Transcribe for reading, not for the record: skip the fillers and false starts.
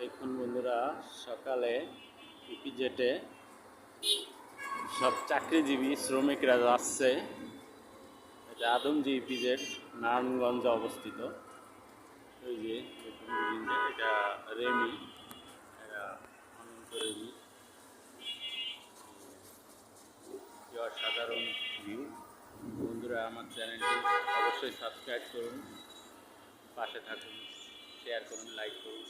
দেখুন বন্ধুরা, সকালে ইপিজেটে সব চাকরিজীবী শ্রমিকরা যাচ্ছে। এটা আদমজি ইপিজেড নারায়ণগঞ্জে অবস্থিত। ওই যে দেখুন বিল্ডিংটা, এটা রেমি, এটা অনন্ত রেমি। কি অসাধারণ ভিউ। বন্ধুরা, আমার চ্যানেলটি অবশ্যই সাবস্ক্রাইব করুন, পাশে থাকুন, শেয়ার করুন, লাইক করুন।